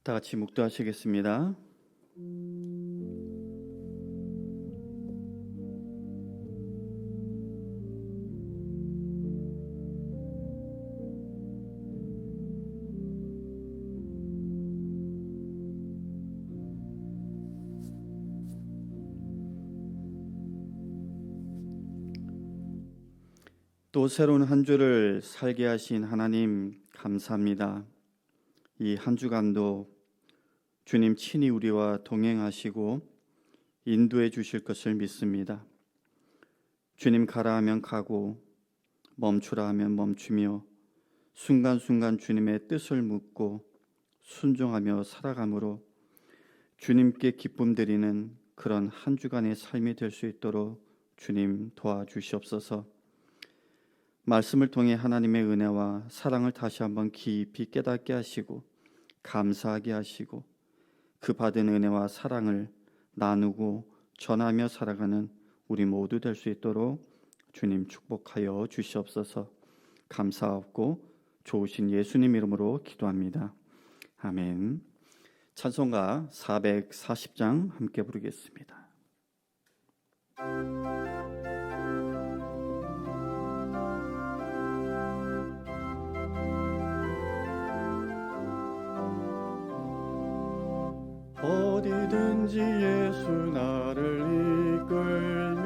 다 같이 묵도하시겠습니다. 또 새로운 한 주를 살게 하신 하나님 감사합니다. 이 한 주간도 주님 친히 우리와 동행하시고 인도해 주실 것을 믿습니다. 주님 가라 하면 가고 멈추라 하면 멈추며 순간순간 주님의 뜻을 묻고 순종하며 살아감으로 주님께 기쁨 드리는 그런 한 주간의 삶이 될 수 있도록 주님 도와주시옵소서. 말씀을 통해 하나님의 은혜와 사랑을 다시 한번 깊이 깨닫게 하시고 감사하게 하시고 그 받은 은혜와 사랑을 나누고 전하며 살아가는 우리 모두 될 수 있도록 주님 축복하여 주시옵소서. 감사하고 좋으신 예수님 이름으로 기도합니다. 아멘. 찬송가 440장 함께 부르겠습니다. 어디든지 예수 나를 이끌면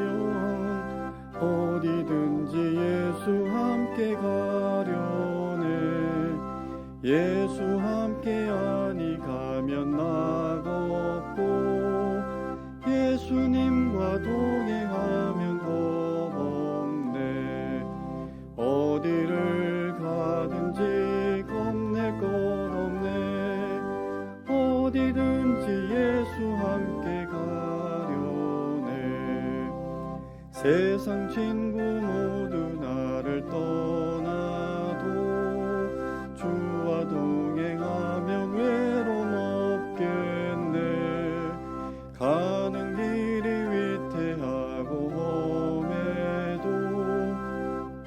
어디든지 예수 함께 가려네. 예수 함께하니 가면 나갑고 예수님과 동행하면 겁없네. 어디를 가든지 겁낼 것 없네. 어디든지 예수 함께 가려네. 세상 친구 모두 나를 떠나도 주와 동행하면 외로움 없겠네. 가는 길이 위태하고 험해도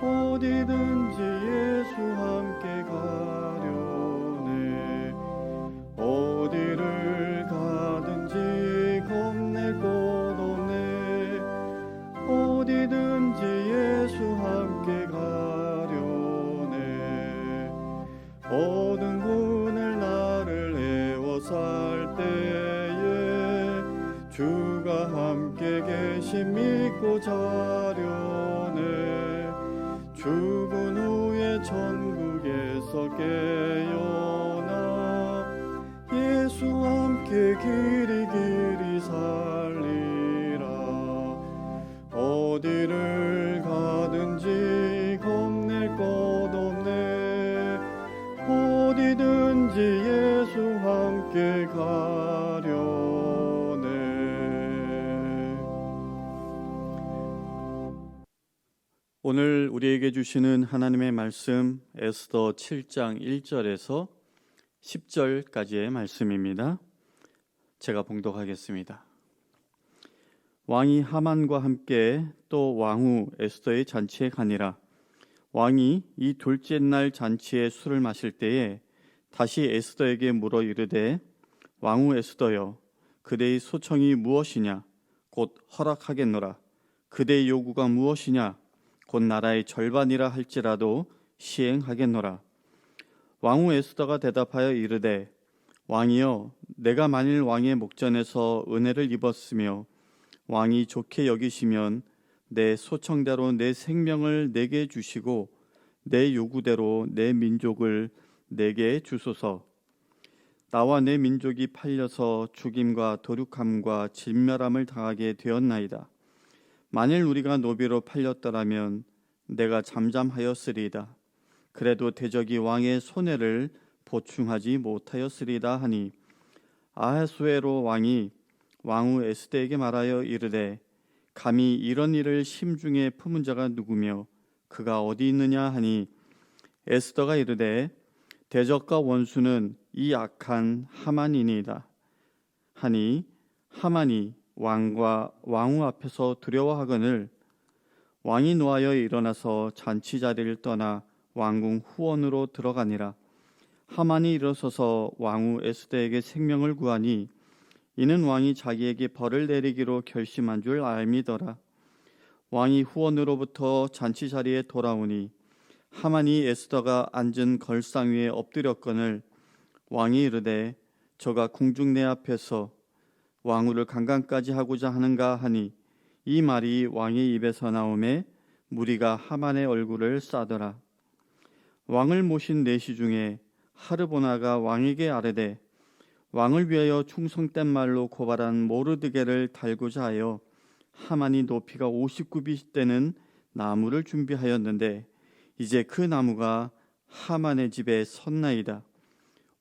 어디든지 예수 함께 가려네. 어디를 가든지 겁낼 것 없네. 어디든지 예수 함께 가려네. 어느 군을 나를 애워 살 때에 주가 함께 계심 믿고 자려네. 죽은 후에 천국에서 깨어나 예수 함께 길이 살리라. 어디를 가든지 겁낼 것 없네. 어디든지 예수 함께 가려네. 오늘 우리에게 주시는 하나님의 말씀 에스더 7장 1절에서 10절까지의 말씀입니다. 제가 봉독하겠습니다. 왕이 하만과 함께 또 왕후 에스더의 잔치에 가니라. 왕이 이 둘째 날 잔치에 술을 마실 때에 다시 에스더에게 물어 이르되 왕후 에스더여, 그대의 소청이 무엇이냐? 곧 허락하겠노라. 그대의 요구가 무엇이냐? 곧 나라의 절반이라 할지라도 시행하겠노라. 왕후 에스더가 대답하여 이르되 왕이여, 내가 만일 왕의 목전에서 은혜를 입었으며 왕이 좋게 여기시면 내 소청대로 내 생명을 내게 주시고 내 요구대로 내 민족을 내게 주소서. 나와 내 민족이 팔려서 죽임과 도륙함과 진멸함을 당하게 되었나이다. 만일 우리가 노비로 팔렸더라면 내가 잠잠하였으리이다. 그래도 대적이 왕의 손해를 보충하지 못하였으리이다 하니 아하수에로 왕이 왕후 에스더에게 말하여 이르되 감히 이런 일을 심중에 품은 자가 누구며 그가 어디 있느냐 하니 에스더가 이르되 대적과 원수는 이 악한 하만이니이다 하니 하만이 왕과 왕후 앞에서 두려워하거늘 왕이 노하여 일어나서 잔치 자리를 떠나 왕궁 후원으로 들어가니라. 하만이 일어서서 왕후 에스더에게 생명을 구하니 이는 왕이 자기에게 벌을 내리기로 결심한 줄 알미더라. 왕이 후원으로부터 잔치 자리에 돌아오니 하만이 에스더가 앉은 걸상 위에 엎드렸거늘 왕이 이르되 저가 궁중 내 앞에서 왕후를 강간까지 하고자 하는가 하니 이 말이 왕의 입에서 나오매 무리가 하만의 얼굴을 싸더라. 왕을 모신 내시 중에 하르보나가 왕에게 아뢰되 왕을 위하여 충성된 말로 고발한 모르드게를 달고자 하여 하만이 높이가 50규빗 되는 나무를 준비하였는데 이제 그 나무가 하만의 집에 섰나이다.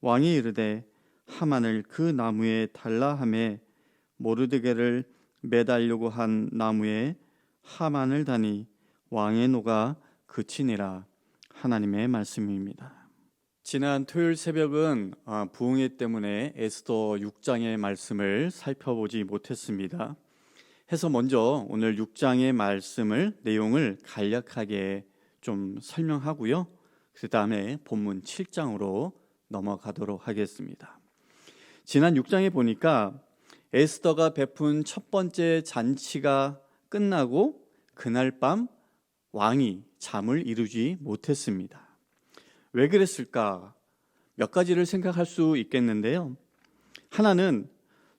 왕이 이르되 하만을 그 나무에 달라 하매 모르드게를 매달려고 한 나무에 하만을 다니 왕의 노가 그치니라. 하나님의 말씀입니다. 지난 토요일 새벽은 부흥회 때문에 에스더 6장의 말씀을 살펴보지 못했습니다. 해서 먼저 오늘 6장의 말씀을 내용을 간략하게 좀 설명하고요. 그 다음에 본문 7장으로 넘어가도록 하겠습니다. 지난 6장에 보니까 에스더가 베푼 첫 번째 잔치가 끝나고 그날 밤 왕이 잠을 이루지 못했습니다. 왜 그랬을까? 몇 가지를 생각할 수 있겠는데요. 하나는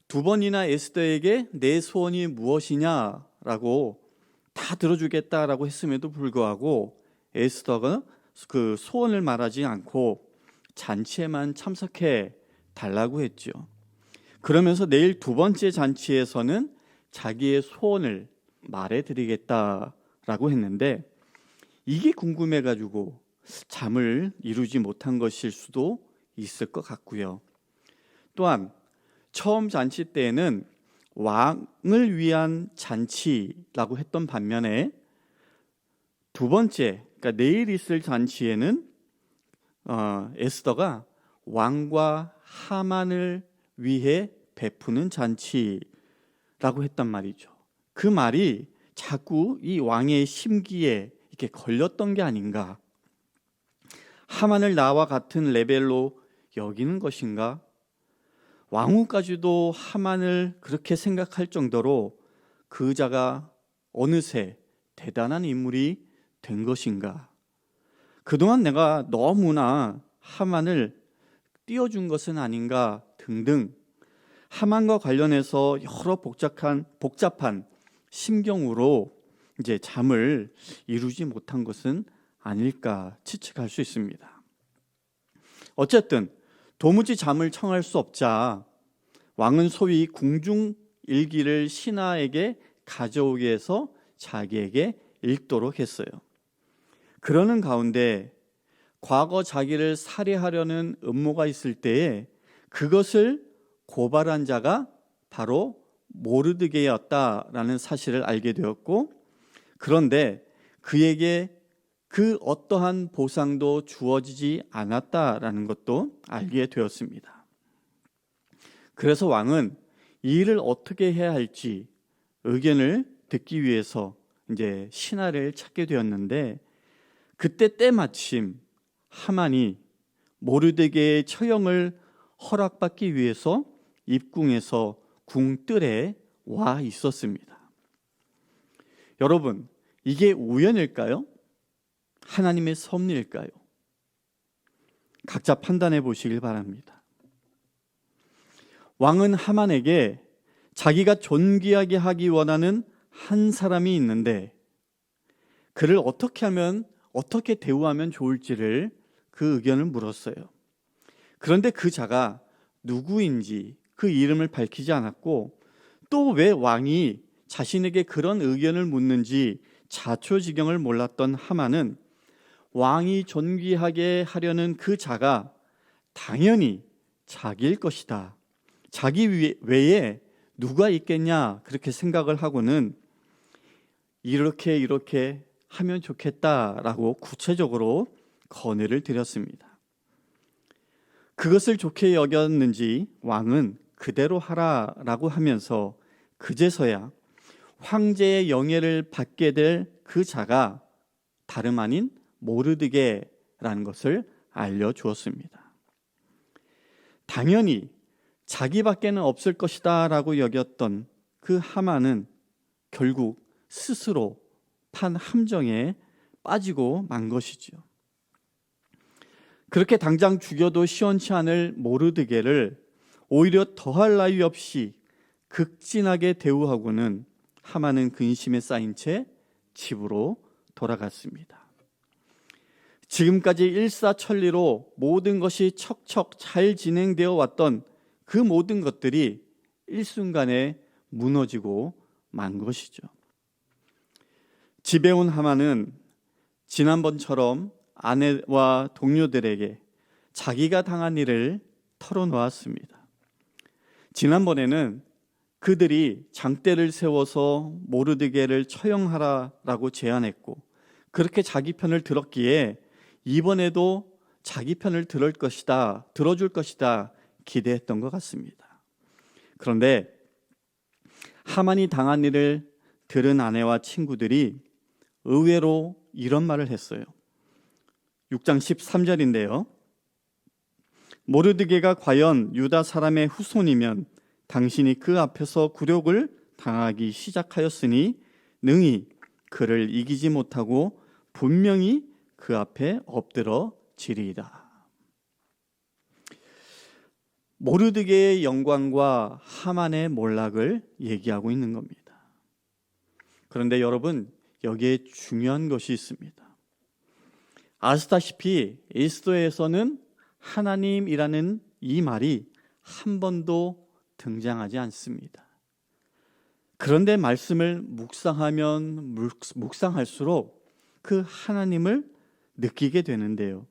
두 번이나 에스더에게 내 소원이 무엇이냐라고 다 들어주겠다라고 했음에도 불구하고 에스더가 그 소원을 말하지 않고 잔치에만 참석해 달라고 했죠. 그러면서 내일 두 번째 잔치에서는 자기의 소원을 말해드리겠다라고 했는데 이게 궁금해가지고 잠을 이루지 못한 것일 수도 있을 것 같고요. 또한 처음 잔치 때에는 왕을 위한 잔치라고 했던 반면에 두 번째, 그러니까 내일 있을 잔치에는 에스더가 왕과 하만을 위해 베푸는 잔치라고 했단 말이죠. 그 말이 자꾸 이 왕의 심기에 이렇게 걸렸던 게 아닌가. 하만을 나와 같은 레벨로 여기는 것인가? 왕후까지도 하만을 그렇게 생각할 정도로 그 자가 어느새 대단한 인물이 된 것인가? 그동안 내가 너무나 하만을 띄워준 것은 아닌가 등등 하만과 관련해서 여러 복잡한 심경으로 이제 잠을 이루지 못한 것은 아닐까 추측할 수 있습니다. 어쨌든 도무지 잠을 청할 수 없자 왕은 소위 궁중 일기를 신하에게 가져오게 해서 자기에게 읽도록 했어요. 그러는 가운데 과거 자기를 살해하려는 음모가 있을 때에 그것을 고발한 자가 바로 모르드게였다라는 사실을 알게 되었고, 그런데 그에게 그 어떠한 보상도 주어지지 않았다라는 것도 알게 되었습니다. 그래서 왕은 이 일을 어떻게 해야 할지 의견을 듣기 위해서 이제 신하를 찾게 되었는데, 그때 때마침 하만이 모르드게의 처형을 허락받기 위해서 입궁에서 궁뜰에 와 있었습니다. 여러분, 이게 우연일까요? 하나님의 섭리일까요? 각자 판단해 보시길 바랍니다. 왕은 하만에게 자기가 존귀하게 하기 원하는 한 사람이 있는데 그를 어떻게 대우하면 좋을지를 그 의견을 물었어요. 그런데 그 자가 누구인지 그 이름을 밝히지 않았고, 또 왜 왕이 자신에게 그런 의견을 묻는지 자초지경을 몰랐던 하만은 왕이 존귀하게 하려는 그 자가 당연히 자기일 것이다, 자기 외에 누가 있겠냐, 그렇게 생각을 하고는 이렇게 하면 좋겠다라고 구체적으로 건의를 드렸습니다. 그것을 좋게 여겼는지 왕은 그대로 하라라고 하면서 그제서야 황제의 영예를 받게 될 그 자가 다름 아닌 모르드게라는 것을 알려주었습니다. 당연히 자기밖에는 없을 것이다 라고 여겼던 그 하만은 결국 스스로 판 함정에 빠지고 만 것이죠. 그렇게 당장 죽여도 시원치 않을 모르드게를 오히려 더할 나위 없이 극진하게 대우하고는 하만은 근심에 쌓인 채 집으로 돌아갔습니다. 지금까지 일사천리로 모든 것이 척척 잘 진행되어 왔던 그 모든 것들이 일순간에 무너지고 만 것이죠. 집에 온 하만은 지난번처럼 아내와 동료들에게 자기가 당한 일을 털어놓았습니다. 지난번에는 그들이 장대를 세워서 모르드게를 처형하라라고 제안했고 그렇게 자기 편을 들었기에 이번에도 자기 편을 들어줄 것이다 기대했던 것 같습니다. 그런데 하만이 당한 일을 들은 아내와 친구들이 의외로 이런 말을 했어요. 6장 13절인데요. 모르드게가 과연 유다 사람의 후손이면 당신이 그 앞에서 굴욕을 당하기 시작하였으니 능히 그를 이기지 못하고 분명히 그 앞에 엎드러지리이다. 모르드게의 영광과 하만의 몰락을 얘기하고 있는 겁니다. 그런데 여러분, 여기에 중요한 것이 있습니다. 아시다시피 에스더에서는 하나님이라는 이 말이 한 번도 등장하지 않습니다. 그런데 말씀을 묵상하면 묵상할수록 그 하나님을 느끼게 되는데요.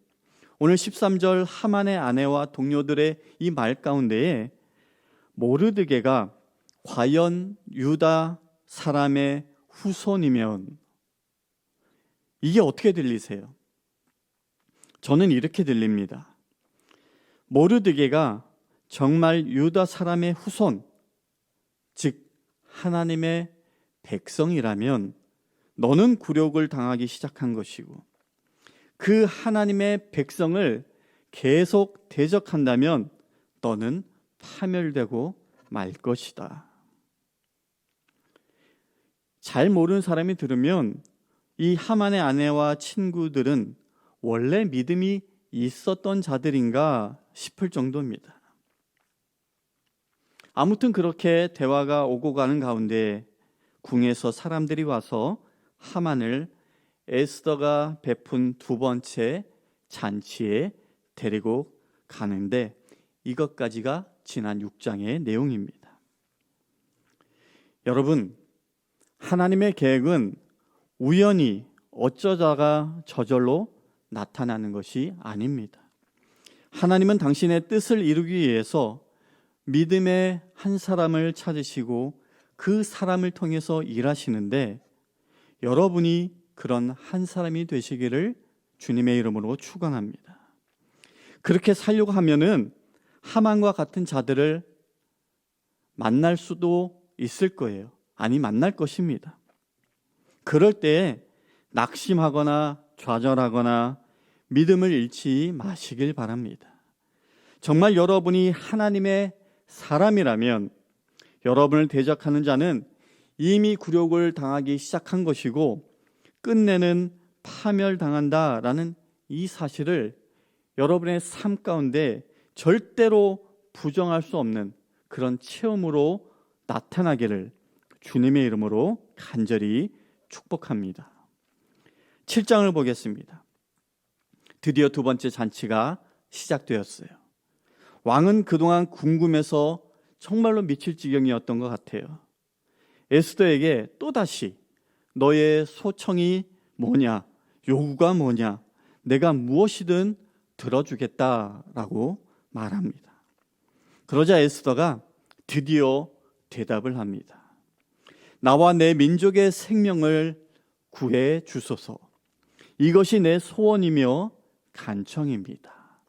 오늘 13절 하만의 아내와 동료들의 이 말 가운데에 모르드게가 과연 유다 사람의 후손이면 이게 어떻게 들리세요? 저는 이렇게 들립니다. 모르드게가 정말 유다 사람의 후손, 즉 하나님의 백성이라면 너는 굴욕을 당하기 시작한 것이고 그 하나님의 백성을 계속 대적한다면 너는 파멸되고 말 것이다. 잘 모르는 사람이 들으면 이 하만의 아내와 친구들은 원래 믿음이 있었던 자들인가 싶을 정도입니다. 아무튼 그렇게 대화가 오고 가는 가운데 궁에서 사람들이 와서 하만을 에스더가 베푼 두 번째 잔치에 데리고 가는데 이것까지가 지난 6장의 내용입니다. 여러분, 하나님의 계획은 우연히 어쩌다가 저절로 나타나는 것이 아닙니다. 하나님은 당신의 뜻을 이루기 위해서 믿음의 한 사람을 찾으시고 그 사람을 통해서 일하시는데 여러분이 그런 한 사람이 되시기를 주님의 이름으로 축원합니다. 그렇게 살려고 하면은 하만과 같은 자들을 만날 수도 있을 거예요. 아니, 만날 것입니다. 그럴 때에 낙심하거나 좌절하거나 믿음을 잃지 마시길 바랍니다. 정말 여러분이 하나님의 사람이라면 여러분을 대적하는 자는 이미 굴욕을 당하기 시작한 것이고 끝내는 파멸당한다라는 이 사실을 여러분의 삶 가운데 절대로 부정할 수 없는 그런 체험으로 나타나기를 주님의 이름으로 간절히 축복합니다. 7장을 보겠습니다. 드디어 두 번째 잔치가 시작되었어요. 왕은 그동안 궁금해서 정말로 미칠 지경이었던 것 같아요. 에스더에게 또다시 너의 소청이 뭐냐, 요구가 뭐냐, 내가 무엇이든 들어주겠다라고 말합니다. 그러자 에스더가 드디어 대답을 합니다. 나와 내 민족의 생명을 구해 주소서. 이것이 내 소원이며 간청입니다.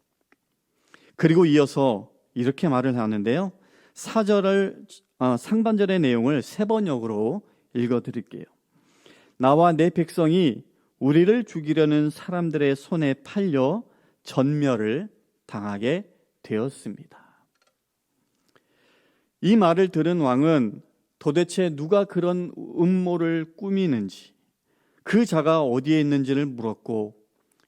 그리고 이어서 이렇게 말을 하는데요. 상반절의 내용을 세 번역으로 읽어드릴게요. 나와 내 백성이 우리를 죽이려는 사람들의 손에 팔려 전멸을 당하게 되었습니다. 이 말을 들은 왕은 도대체 누가 그런 음모를 꾸미는지, 그 자가 어디에 있는지를 물었고,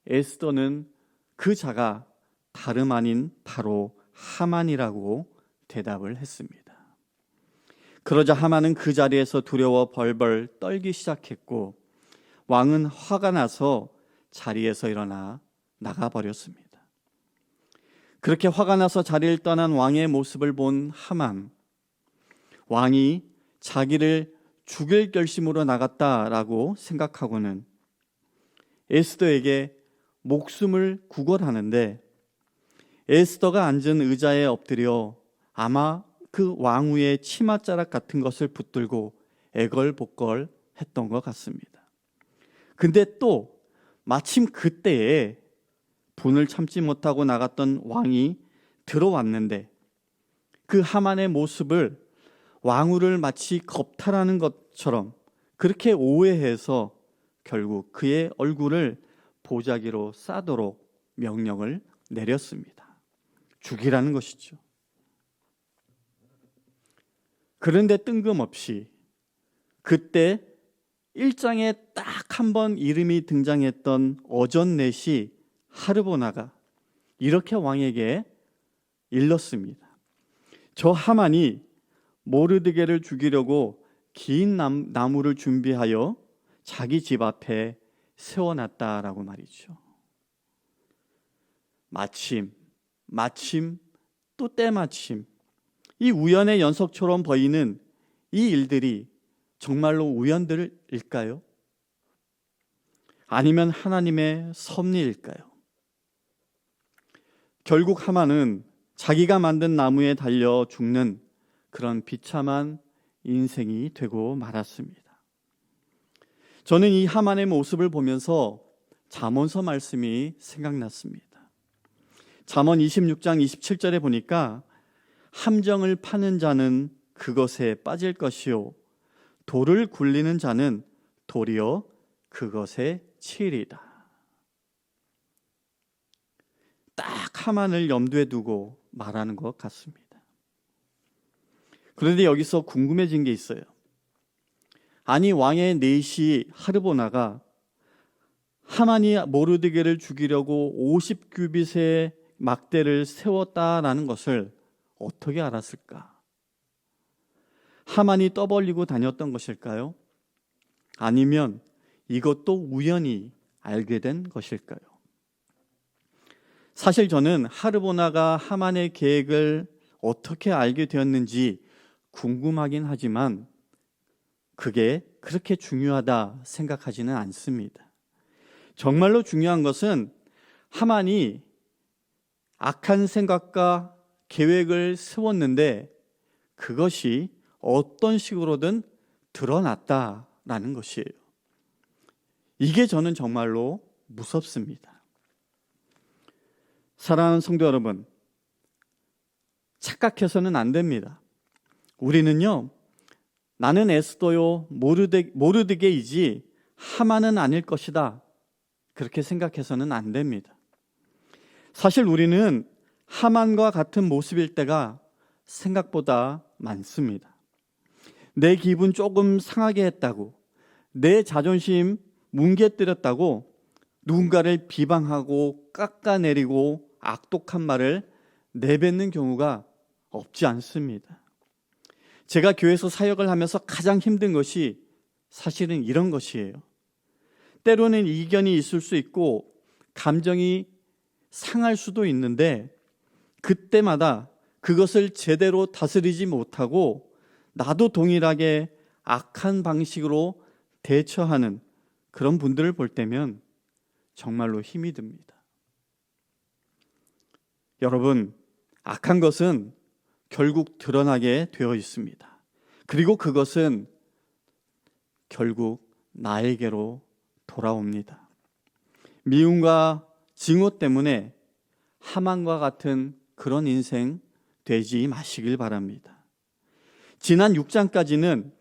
에스더는 그 자가 다름 아닌 바로 하만이라고 대답을 했습니다. 그러자 하만은 그 자리에서 두려워 벌벌 떨기 시작했고, 왕은 화가 나서 자리에서 일어나 나가버렸습니다. 그렇게 화가 나서 자리를 떠난 왕의 모습을 본 하만, 왕이 자기를 죽일 결심으로 나갔다라고 생각하고는 에스더에게 목숨을 구걸하는데, 에스더가 앉은 의자에 엎드려 아마 그 왕후의 치맛자락 같은 것을 붙들고 애걸복걸 했던 것 같습니다. 근데 또 마침 그때에 분을 참지 못하고 나갔던 왕이 들어왔는데, 그 하만의 모습을 왕후를 마치 겁탈하는 것처럼 그렇게 오해해서 결국 그의 얼굴을 보자기로 싸도록 명령을 내렸습니다. 죽이라는 것이죠. 그런데 뜬금없이 그때 1장에 딱 한 번 이름이 등장했던 어전넷이 하르보나가 이렇게 왕에게 일렀습니다. 저 하만이 모르드게를 죽이려고 긴 나무를 준비하여 자기 집 앞에 세워놨다라고 말이죠. 마침 또 때마침 이 우연의 연속처럼 보이는 이 일들이 정말로 우연들일까요? 아니면 하나님의 섭리일까요? 결국 하만은 자기가 만든 나무에 달려 죽는 그런 비참한 인생이 되고 말았습니다. 저는 이 하만의 모습을 보면서 잠언서 말씀이 생각났습니다. 잠언 26장 27절에 보니까 함정을 파는 자는 그것에 빠질 것이요 돌을 굴리는 자는 도리어 그것에 치리다. 딱 하만을 염두에 두고 말하는 것 같습니다. 그런데 여기서 궁금해진 게 있어요. 아니, 왕의 내시 하르보나가 하만이 모르드게를 죽이려고 50규빗의 막대를 세웠다라는 것을 어떻게 알았을까? 하만이 떠벌리고 다녔던 것일까요? 아니면 이것도 우연히 알게 된 것일까요? 사실 저는 하르보나가 하만의 계획을 어떻게 알게 되었는지 궁금하긴 하지만 그게 그렇게 중요하다 생각하지는 않습니다. 정말로 중요한 것은 하만이 악한 생각과 계획을 세웠는데 그것이 어떤 식으로든 드러났다라는 것이에요. 이게 저는 정말로 무섭습니다. 사랑하는 성도 여러분, 착각해서는 안 됩니다. 우리는요, 나는 에스더요 모르드게이지 하만은 아닐 것이다, 그렇게 생각해서는 안 됩니다. 사실 우리는 하만과 같은 모습일 때가 생각보다 많습니다. 내 기분 조금 상하게 했다고, 내 자존심 뭉개뜨렸다고 누군가를 비방하고 깎아내리고 악독한 말을 내뱉는 경우가 없지 않습니다. 제가 교회에서 사역을 하면서 가장 힘든 것이 사실은 이런 것이에요. 때로는 이견이 있을 수 있고 감정이 상할 수도 있는데 그때마다 그것을 제대로 다스리지 못하고 나도 동일하게 악한 방식으로 대처하는 그런 분들을 볼 때면 정말로 힘이 듭니다. 여러분, 악한 것은 결국 드러나게 되어 있습니다. 그리고 그것은 결국 나에게로 돌아옵니다. 미움과 증오 때문에 하만과 같은 그런 인생 되지 마시길 바랍니다. 지난 6장까지는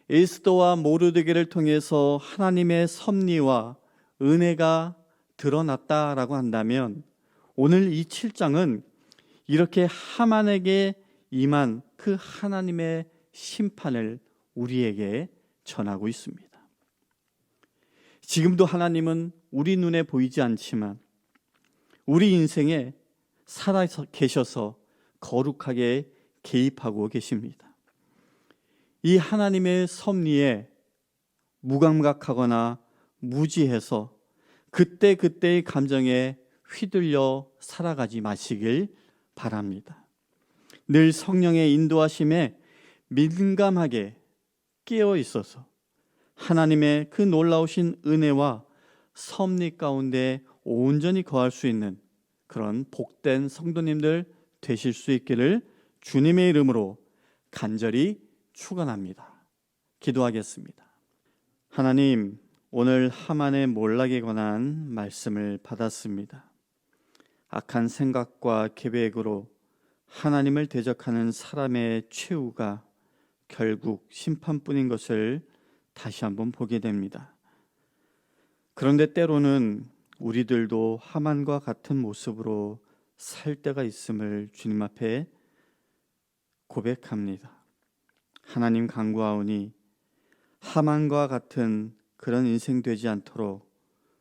에스더와 모르드게를 통해서 하나님의 섭리와 은혜가 드러났다라고 한다면 오늘 이 7장은 이렇게 하만에게 임한 그 하나님의 심판을 우리에게 전하고 있습니다. 지금도 하나님은 우리 눈에 보이지 않지만 우리 인생에 살아 계셔서 거룩하게 개입하고 계십니다. 이 하나님의 섭리에 무감각하거나 무지해서 그때그때의 감정에 휘둘려 살아가지 마시길 바랍니다. 늘 성령의 인도하심에 민감하게 깨어 있어서 하나님의 그 놀라우신 은혜와 섭리 가운데 온전히 거할 수 있는 그런 복된 성도님들 되실 수 있기를 주님의 이름으로 간절히 축원합니다. 기도하겠습니다. 하나님, 오늘 하만의 몰락에 관한 말씀을 받았습니다. 악한 생각과 계획으로 하나님을 대적하는 사람의 최후가 결국 심판뿐인 것을 다시 한번 보게 됩니다. 그런데 때로는 우리들도 하만과 같은 모습으로 살 때가 있음을 주님 앞에 고백합니다. 하나님 간구하오니 하만과 같은 그런 인생 되지 않도록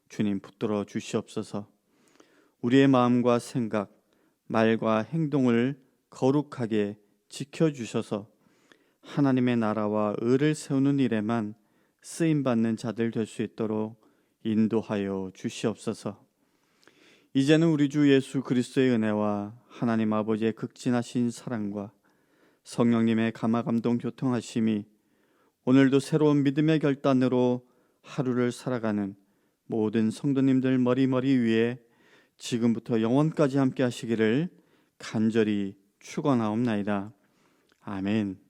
주님 붙들어 주시옵소서. 우리의 마음과 생각, 말과 행동을 거룩하게 지켜주셔서 하나님의 나라와 의를 세우는 일에만 쓰임받는 자들 될 수 있도록 인도하여 주시옵소서. 이제는 우리 주 예수 그리스도의 은혜와 하나님 아버지의 극진하신 사랑과 성령님의 감화감동 교통하심이 오늘도 새로운 믿음의 결단으로 하루를 살아가는 모든 성도님들 머리머리 위에 지금부터 영원까지 함께 하시기를 간절히 축원하옵나이다. 아멘.